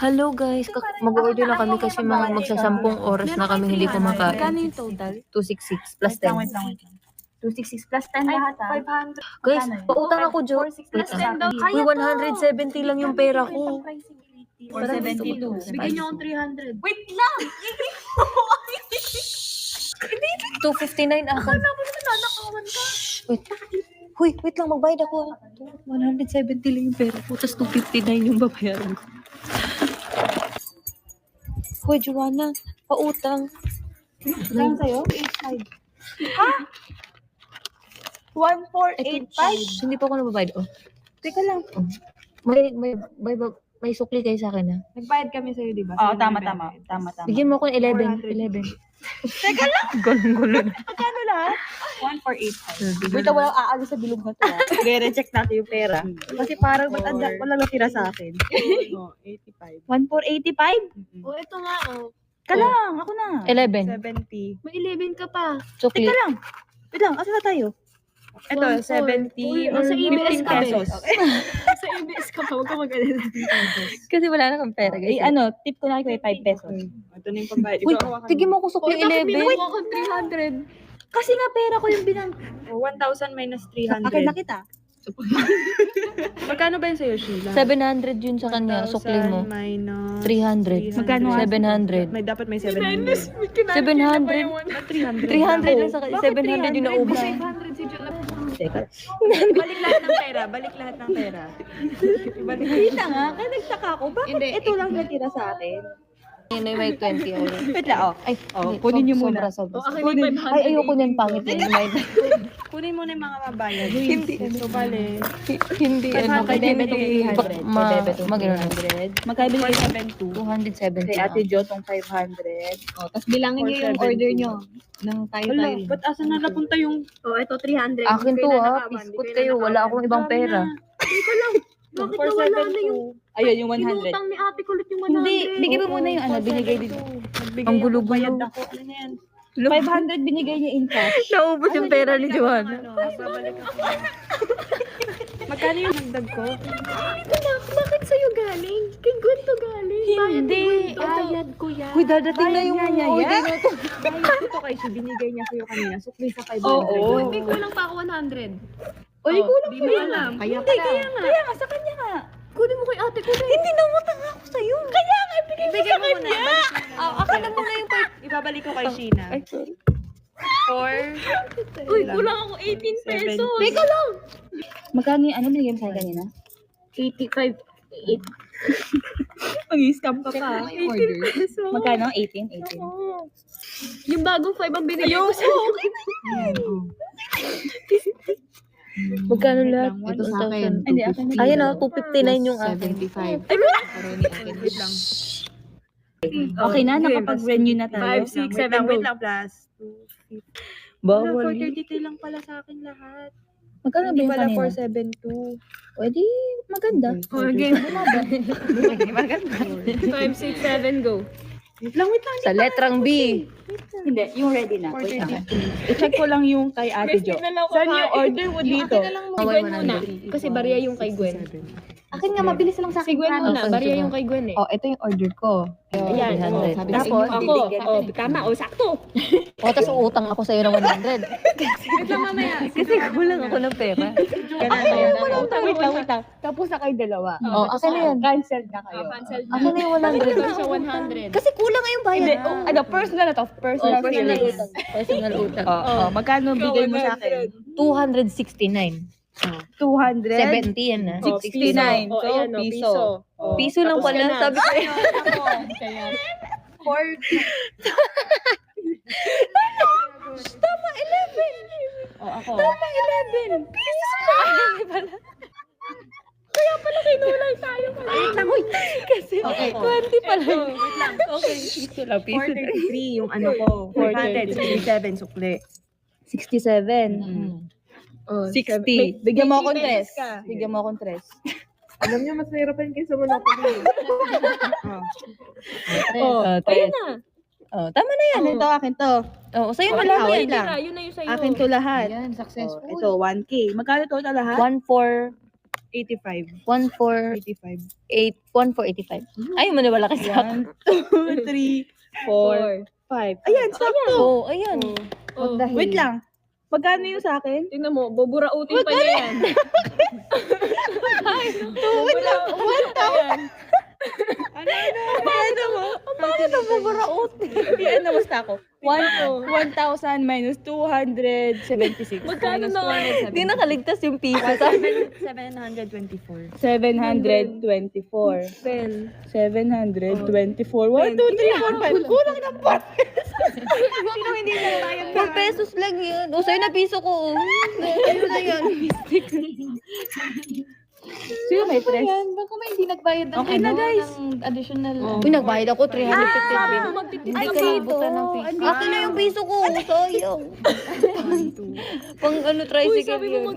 Hello guys, mag-order na kami kasi mga magsasampung oras na kami hindi kumakain. Kano yung total? 266 plus 10. Wait lang. 266 plus 10 lahat ah. 500. Guys, Magkano yun? pautang ako, Jo. 460 Wait plus lang. 10 daw. Uy, 170 lang yung pera ko. 472. Bigyan niyo akong 300. Wait lang! 259 ako. Akala ko naman nanakawan ka. Wait. Huy, wait lang, magbayad ako. 170 lang yung pera ko, tapos 259 yung babayaran ko. Hoy, Joanna, pautang. Saan sa'yo? 85. Ha? 1485? Hindi pa ako nababayad. Oh. Teka lang. May sukli kayo sa akin, ha? Nagbayad kami sa'yo, di ba? Oo, Sa'yo tama. nagbebenta. Bigyan mo ako ng 11. 400. Teka lang. Gulo na. Magkano lahat? 1485. Wait, walang aalis sa bilog na to. I-recheck natin yung pera. Kasi parang walang natira sa akin. 85. 1485? Oh, ito nga, oh. Kalang, ako na. 11. 70. May 11 ka pa. Sukli. Teka lang. Wait lang, asa na tayo? Ito, 70 or nasa 15 ABS ka, pesos. be. Sa ABS ka pa, huwag ka mag-alala. Kasi wala na kang pera, guys. Tip ko na kayo 5 pesos. Ito na yung pambayad. Uy, tigil mo ako sukli Bakit 11. binuha ko 300? Kasi nga pera ko yung binang... 1,000 minus 300. Akin na kita. Magkano ba yun sa'yo, Sheila? 700 yun sa kanya, sukli mo. 1,000 minus 300. Magkano nga? 700. Dapat may 700. 700. 300 lang sa kanya. 700 yung naubos. 500 si John. Teka. Balik lahat ng pera. Balik lahat ng pera. Ibalik. Kita nga, kaya nagtaka ko. Bakit Hindi. ito lang natira sa akin? Yun ay may 20 ako. Wait lang, Ay, hindi, kunin niyo muna. Sobra. Akin yung 500. Ay, ayoko niyan, pangit yun. Kunin mo na yung mga mabayad. Hindi. So, bale. Hindi, ano. Kay Bebe tong 300. Kay Bebe tong Magano 300. Magkano binigay sa 472. 270. Kay Ate Jo tong 500. Tapos bilangin niyo yung 472. order niyo ng tayo-tayo. Wala, ba't asan na napunta yung... Oh, ito 300. Akin to ha, piskot kayo. Wala akong ibang pera. Bakit nawala na yung Ayun, yung 100. inutang ni ate kulit yung 100? Hindi, bigyan mo muna yung ano, binigay dito. Ang gulo-gulo. Bayad ako. Ano na yan? 500 binigay niya in cash. Naubos yung pera ni Joanna. Babalik ako. Magkano yung nagdag ko? Bakit sa'yo galing? Kay Gwen to galing. Hindi. Bayad ko yan. Uy, dadating na yung niya order na to. Bayad ko to kay si binigay niya sa'yo kanina. Sukli sa 500. Oo. May kulang pa ako 100. Uy, kulang Di pa mo yun. alam. Kaya Hindi, kaya nga, sa kanya nga. Kunin mo kay ate ko na. Hindi na utang ako sa'yo. Kaya nga, ibigay mo Ibigay sa mo muna. kanya. Balik mo na. Akin na muna yung Ibabalik ko kay Sheena. Ay, sorry. 4. Uy, kulang ako 18 pesos. Teka lang. Magkano yung ano binigay mo sa kanina? 85. Mag-scam ka Check pa. mo yung order. Magkano? 18? 18. Yung bagong 5 ang binigay ko sa Magkano lahat? Ito sa akin. Hindi, akin na. Ayun o, 259 yung akin. 75. Wait lang. Okay na, nakapag-renew na tayo. 5, 6, 7, wait lang, plus 2. Bawal. 433 lang pala sa akin lahat. Magkano ba Hindi yung pala kanina? 472. Pwede, maganda. Okay. Maganda. 5, 6, 7, go. Wait lang. Sa letrang B. Hindi, yung ready na. Wait lang. I-check ko lang yung kay Ate Jo. Saan yung order mo dito? Si Gwen muna. Kasi bariya yung kay Gwen. Akin nga, mabilis lang sa Si Gwen muna. Bariya yung kay Gwen eh. Oh, ito yung order ko. Ayan. 300. Sabi Tapos, ko ako. bibigyan Oh, natin. tama. Oh, sakto. O, tapos uutang ako sa'yo ng 100. Wait lang mamaya. Kasi kulang ako ng pera. Wait lang. Tapos na kayo dalawa. O, akin na yan. Cancel na kayo. Cancel na. Akin na yung 100. Ito siya 100. Kasi kulang nga yung bayad. Hindi, ano, personal na to. Personal Oh, personal feelings. utang. Personal utang. Oh, magkano bigay mo sa akin? 269. 200? 70 yan na. 69. Oh, So, ayan, oh, piso. Oh. Piso lang Tapos pala. ka na. Sabi ko eh. Kaya. 4. Oh, ako. Tama, 11. Piso lang. Kinulay tayo. Kasi Okay. 20 pala. Wait lang. Okay, piso lang. Piso lang. 433 yung ano ko. 467 sukli. 67. Oh, 60. Bigyan mo akong May tres. ka. Bigyan mo akong tres. Alam niyo, mas nahirapan kayo sa Monopoly. Oh, Ayun na. Oh, tama na yan. Ito, akin to. Oh, sa'yo Oh, na lang wait yan. lang. Yun na yung sa'yo. Akin to lahat. Ayan, Oh, successful. ito, 1K. Magkano total lahat? 1,400. 85. 1,485. 85. 1,485. Ay, maniwala ka sa 1, 2, 3, 4, 5. Ayan, sakto. Oo, ayan. Oh. Wait lang. Magkano yung sa akin? Tingnan mo, buburautin pa niya yan. Wait lang. 1,000. Ano mo? Bakit ang buburaot? Ano basta ako? 1,000 minus 276. Magkano na nga? Hindi nakaligtas yung piso. 724. 724. 10. 724. 1, 2, 3, 4, 5. Kulang ng 4 pesos. Sino hindi na tayo? 4 pesos lang yun. O, sa'yo na piso ko. Sa'yo na yan. Sino may tres? Baka may hindi nagbayad ng Okay na, guys. ng additional. Uy, nagbayad ako 350. Magtitis Ay, ka kayo pa. to. Akin na yung piso ko. Sayang. Pang ano, tricycle Uy, sabi mo yun.